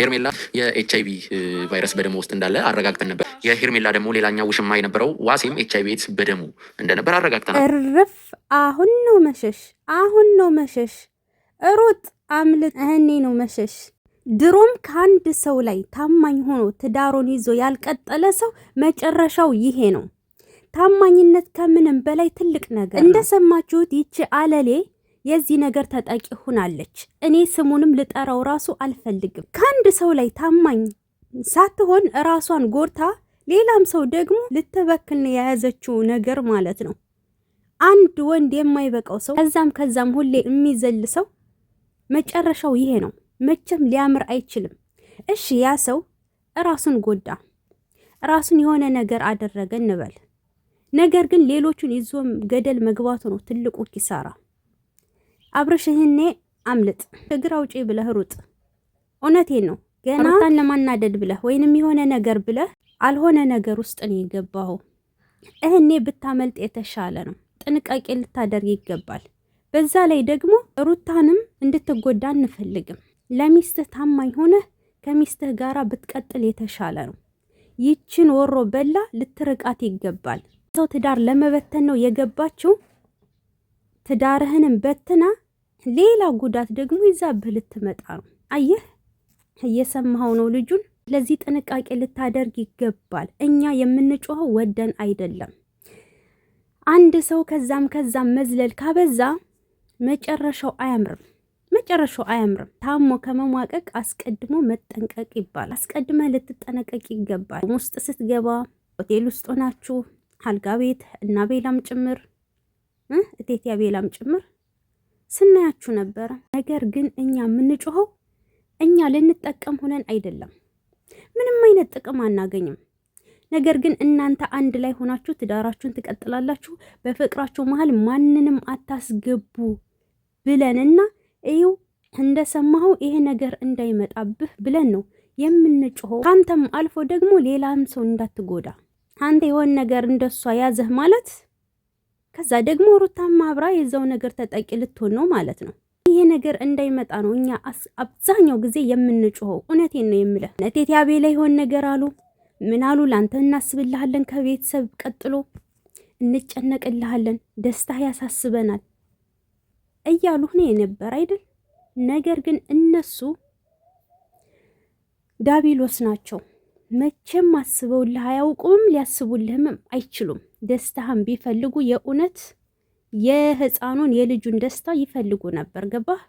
ሄርሜላ የኤችአይቪ ቫይረስ በደሙ ውስጥ እንዳለ አረጋግጠን ነበር። የሄርሜላ ደግሞ ሌላኛው ውሽማ የነበረው ዋሴም ኤችአይቪ ኤድስ በደሙ እንደነበር አረጋግጠናል። እርፍ! አሁን ነው መሸሽ፣ አሁን ነው መሸሽ። ሩጥ፣ አምልጥ፣ እህኔ ነው መሸሽ። ድሮም ከአንድ ሰው ላይ ታማኝ ሆኖ ትዳሩን ይዞ ያልቀጠለ ሰው መጨረሻው ይሄ ነው። ታማኝነት ከምንም በላይ ትልቅ ነገር። እንደሰማችሁት ይቺ አለሌ የዚህ ነገር ተጠቂ ሆናለች። እኔ ስሙንም ልጠራው ራሱ አልፈልግም። ከአንድ ሰው ላይ ታማኝ ሳትሆን ራሷን ጎርታ ሌላም ሰው ደግሞ ልትበክል የያዘችው ነገር ማለት ነው። አንድ ወንድ የማይበቃው ሰው ከዛም ሁሌ የሚዘል ሰው መጨረሻው ይሄ ነው። መቼም ሊያምር አይችልም። እሺ ያ ሰው ራሱን ጎዳ፣ ራሱን የሆነ ነገር አደረገ እንበል። ነገር ግን ሌሎቹን ይዞም ገደል መግባቱ ነው ትልቁ ኪሳራ። አብርሽ ይሄኔ አምልጥ፣ እግር አውጪ ብለህ ሩጥ። እውነቴን ነው። ገና ሩታን ለማናደድ ብለህ ወይንም የሆነ ነገር ብለህ አልሆነ ነገር ውስጥ ነው የገባኸው። ይሄኔ ብታመልጥ የተሻለ ነው። ጥንቃቄ ልታደርግ ይገባል። በዛ ላይ ደግሞ ሩታንም እንድትጎዳ አንፈልግም። ለሚስትህ ታማኝ ሆነህ ከሚስትህ ጋራ ብትቀጥል የተሻለ ነው። ይችን ወሮ በላ ልትርቃት ይገባል። ሰው ትዳር ለመበተን ነው የገባችው። ትዳርህንም በትና ሌላ ጉዳት ደግሞ ይዛብህ ልትመጣ ነው። አየህ፣ እየሰማኸው ነው ልጁን። ለዚህ ጥንቃቄ ልታደርግ ይገባል። እኛ የምንጮኸው ወደን አይደለም። አንድ ሰው ከዛም መዝለል ካበዛ መጨረሻው አያምርም። ታሞ ከመሟቀቅ አስቀድሞ መጠንቀቅ ይባላል። አስቀድመህ ልትጠነቀቅ ይገባል። ውስጥ ስትገባ ሆቴል ውስጥ ሆናችሁ አልጋ ቤት እና ቤላም ጭምር እቴት ያቤላም ጭምር ስናያችሁ ነበረ። ነገር ግን እኛ የምንጮኸው እኛ ልንጠቀም ሆነን አይደለም። ምንም አይነት ጥቅም አናገኝም። ነገር ግን እናንተ አንድ ላይ ሆናችሁ ትዳራችሁን ትቀጥላላችሁ። በፍቅራችሁ መሀል ማንንም አታስገቡ ብለንና ይኸው እንደሰማኸው ይሄ ነገር እንዳይመጣብህ ብለን ነው የምንጮኸው። ካንተም አልፎ ደግሞ ሌላም ሰው እንዳትጎዳ። አንተ የሆነ ነገር እንደሷ ያዘህ ማለት ከዛ ደግሞ ሩታም አብራ የዛው ነገር ተጠቂ ልትሆን ነው ማለት ነው። ይሄ ነገር እንዳይመጣ ነው እኛ አብዛኛው ጊዜ የምንጮኸው። እውነቴን ነው የምልህ። እቴት ያቤላ የሆነ ነገር አሉ። ምን አሉ? ላንተ እናስብልሃለን፣ ከቤተሰብ ቀጥሎ እንጨነቅልሃለን፣ ደስታ ያሳስበናል እያሉ ነው የነበር አይደል? ነገር ግን እነሱ ዳቢሎስ ናቸው። መቼም አስበውልህ አያውቁም፣ ሊያስቡልህም አይችሉም። ደስታህም ቢፈልጉ የእውነት የህፃኑን የልጁን ደስታ ይፈልጉ ነበር። ገባህ?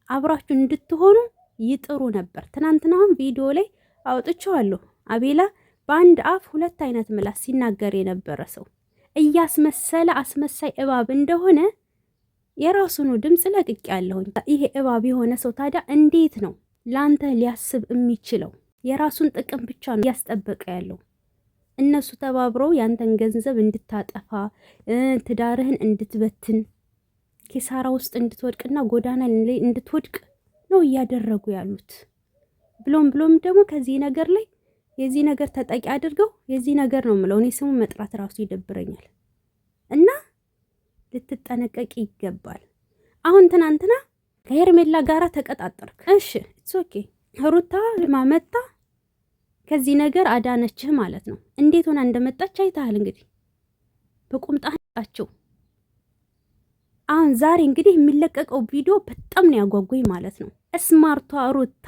አብራችሁ እንድትሆኑ ይጥሩ ነበር። ትናንትናም ቪዲዮ ላይ አውጥቼዋለሁ። አቤላ በአንድ አፍ ሁለት አይነት ምላስ ሲናገር የነበረ ሰው እያስመሰለ አስመሳይ እባብ እንደሆነ የራሱን ድምፅ ለቅቄ ያለሁኝ። ይሄ እባብ የሆነ ሰው ታዲያ እንዴት ነው ላንተ ሊያስብ የሚችለው? የራሱን ጥቅም ብቻ ነው እያስጠበቀ ያለው። እነሱ ተባብረው ያንተን ገንዘብ እንድታጠፋ፣ ትዳርህን እንድትበትን፣ ኪሳራ ውስጥ እንድትወድቅና ጎዳና ላይ እንድትወድቅ ነው እያደረጉ ያሉት። ብሎም ደግሞ ከዚህ ነገር ላይ የዚህ ነገር ተጠቂ አድርገው የዚህ ነገር ነው የምለው እኔ ስሙ መጥራት ራሱ ይደብረኛል። እና ልትጠነቀቂ ይገባል። አሁን ትናንትና ከሄርሜላ ጋራ ተቀጣጠርክ። እሺ ኢትስ ኦኬ። ሩታ ማመጣ ከዚህ ነገር አዳነችህ ማለት ነው። እንዴት ሆና እንደመጣች አይተሃል። እንግዲህ በቁምጣ አጣቸው። አሁን ዛሬ እንግዲህ የሚለቀቀው ቪዲዮ በጣም ነው ያጓጓኝ ማለት ነው። ስማርቷ ሩታ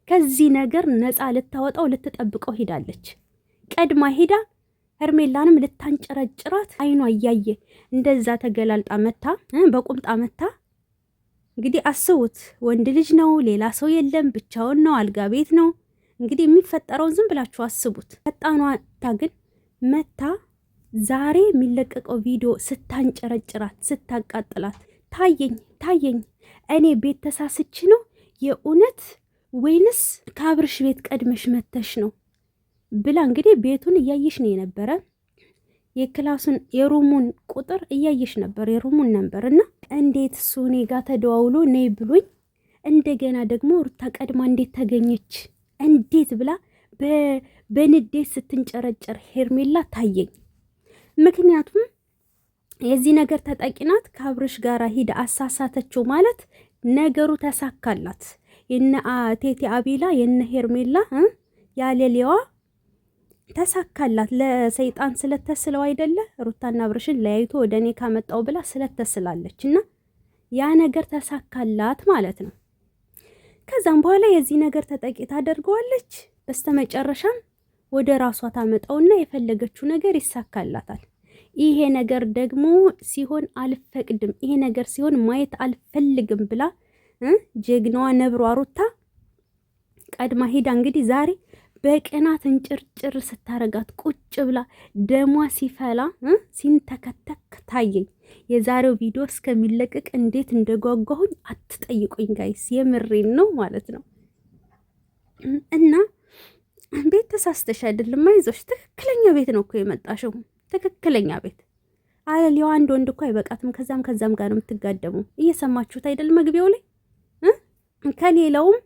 ከዚህ ነገር ነፃ ልታወጣው ልትጠብቀው ሄዳለች። ቀድማ ሄዳ ሄርሜላንም ልታንጨረጭራት አይኗ እያየ እንደዛ ተገላልጣ መታ በቁምጣ መታ። እንግዲህ አስቡት፣ ወንድ ልጅ ነው፣ ሌላ ሰው የለም፣ ብቻውን ነው፣ አልጋ ቤት ነው። እንግዲህ የሚፈጠረውን ዝም ብላችሁ አስቡት። ፈጣኗ ግን መታ ዛሬ የሚለቀቀው ቪዲዮ ስታንጨረጭራት ስታቃጥላት ታየኝ። እኔ ቤት ተሳስች ነው የእውነት ወይንስ ከአብርሽ ቤት ቀድመሽ መተሽ ነው ብላ እንግዲህ ቤቱን እያየሽ ነው የነበረ። የክላሱን የሩሙን ቁጥር እያየሽ ነበር፣ የሩሙን ነበር። እና እንዴት እሱ እኔ ጋር ተደዋውሎ ነይ ብሎኝ እንደገና ደግሞ ሩታ ቀድማ እንዴት ተገኘች እንዴት ብላ በንዴት ስትንጨረጨር ሄርሜላ ታየኝ። ምክንያቱም የዚህ ነገር ተጠቂናት ከአብርሽ ጋር ሂድ አሳሳተችው ማለት ነገሩ ተሳካላት። የነ ቴቴ አቢላ የነ ሄርሜላ ያሌሌዋ ተሳካላት። ለሰይጣን ስለተስለው አይደለ ሩታና አብርሽን ለያይቶ ወደ እኔ ካመጣው ብላ ስለተስላለች እና ያ ነገር ተሳካላት ማለት ነው። ከዛም በኋላ የዚህ ነገር ተጠቂ ታደርገዋለች። በስተመጨረሻም ወደ ራሷ ታመጣውና የፈለገችው ነገር ይሳካላታል። ይሄ ነገር ደግሞ ሲሆን አልፈቅድም፣ ይሄ ነገር ሲሆን ማየት አልፈልግም ብላ ጀግናዋ ነብሯ ሩታ ቀድማ ሄዳ እንግዲህ ዛሬ በቅናት እንጭርጭር ስታረጋት ቁጭ ብላ ደሟ ሲፈላ ሲንተከተክ ታየኝ። የዛሬው ቪዲዮ እስከሚለቀቅ እንዴት እንደጓጓሁኝ አትጠይቁኝ ጋይስ፣ የምሬን ነው ማለት ነው። እና ቤት ተሳስተሽ አይደለም፣ አይዞሽ፣ ትክክለኛ ቤት ነው እኮ የመጣሽው፣ ትክክለኛ ቤት። አለሌዋ አንድ ወንድ እኮ አይበቃትም፣ ከዛም ጋር ነው የምትጋደሙ። እየሰማችሁት አይደል? መግቢያው ላይ ከሌላውም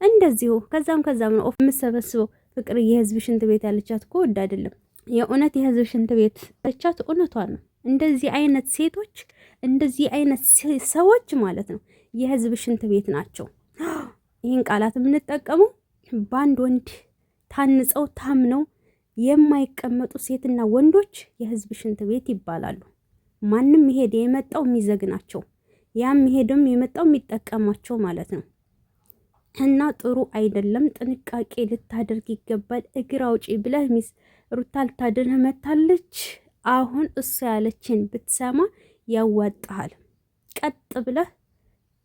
እንደዚሁ ከዛም ነው ኦፍ የምሰበስበው። ፍቅር የህዝብ ሽንት ቤት ያለቻት እኮ ወድ አይደለም፣ የእውነት የህዝብ ሽንት ቤት ያለቻት እውነቷን ነው። እንደዚህ አይነት ሴቶች እንደዚህ አይነት ሰዎች ማለት ነው የህዝብ ሽንት ቤት ናቸው። ይህን ቃላት የምንጠቀመው በአንድ ወንድ ታንጸው ታምነው የማይቀመጡ ሴትና ወንዶች የህዝብ ሽንት ቤት ይባላሉ። ማንም ይሄድ የመጣው የሚዘግናቸው፣ ያም ይሄድም የመጣው የሚጠቀማቸው ማለት ነው። እና ጥሩ አይደለም። ጥንቃቄ ልታደርግ ይገባል። እግር አውጪ ብለህ ሚስ ሩታ ልታድንህ መታለች። አሁን እሱ ያለችን ብትሰማ ያዋጣሃል። ቀጥ ብለህ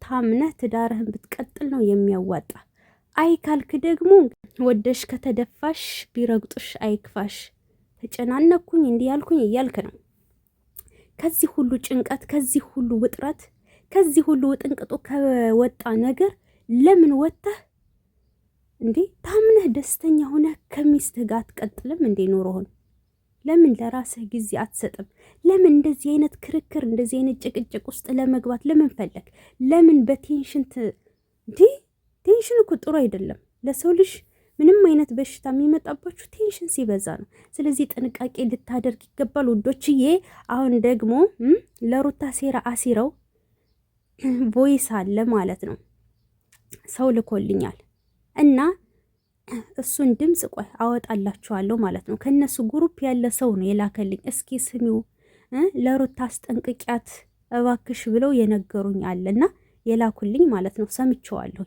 ታምነህ ትዳርህን ብትቀጥል ነው የሚያዋጣ። አይ ካልክ ደግሞ ወደሽ ከተደፋሽ ቢረግጡሽ አይክፋሽ። ተጨናነኩኝ እንዲህ ያልኩኝ እያልክ ነው። ከዚህ ሁሉ ጭንቀት፣ ከዚህ ሁሉ ውጥረት፣ ከዚህ ሁሉ ውጥንቅጡ ከወጣ ነገር ለምን ወጥተህ እንዴ ታምነህ ደስተኛ ሆነህ ከሚስትህ ጋር አትቀጥልም እንዴ ኑሮህን? ለምን ለራስህ ጊዜ አትሰጥም? ለምን እንደዚህ አይነት ክርክር፣ እንደዚህ አይነት ጭቅጭቅ ውስጥ ለመግባት ለምን ፈለግ? ለምን በቴንሽን ቴንሽን እኮ ጥሩ አይደለም ለሰው ልጅ። ምንም አይነት በሽታ የሚመጣባችሁ ቴንሽን ሲበዛ ነው። ስለዚህ ጥንቃቄ ልታደርግ ይገባል ውዶችዬ። አሁን ደግሞ ለሩታ ሴራ አሲረው ቮይስ አለ ማለት ነው፣ ሰው ልኮልኛል እና እሱን ድምጽ ቆይ አወጣላችኋለሁ ማለት ነው። ከነሱ ግሩፕ ያለ ሰው ነው የላከልኝ። እስኪ ስሚው፣ ለሩታ አስጠንቅቂያት እባክሽ ብለው የነገሩኝ አለና የላኩልኝ ማለት ነው። ሰምቼዋለሁ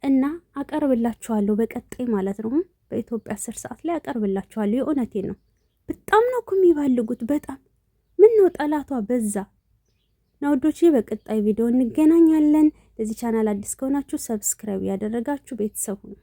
እና አቀርብላችኋለሁ በቀጣይ ማለት ነው። በኢትዮጵያ 10 ሰዓት ላይ አቀርብላችኋለሁ። የእውነቴን ነው። በጣም ነው እኮ የሚባልጉት። በጣም ምን ነው ጠላቷ በዛ ነው ወዶቼ። በቀጣይ ቪዲዮ እንገናኛለን። ለዚህ ቻናል አዲስ ከሆናችሁ ሰብስክራይብ ያደረጋችሁ ቤተሰብ ሁኑ።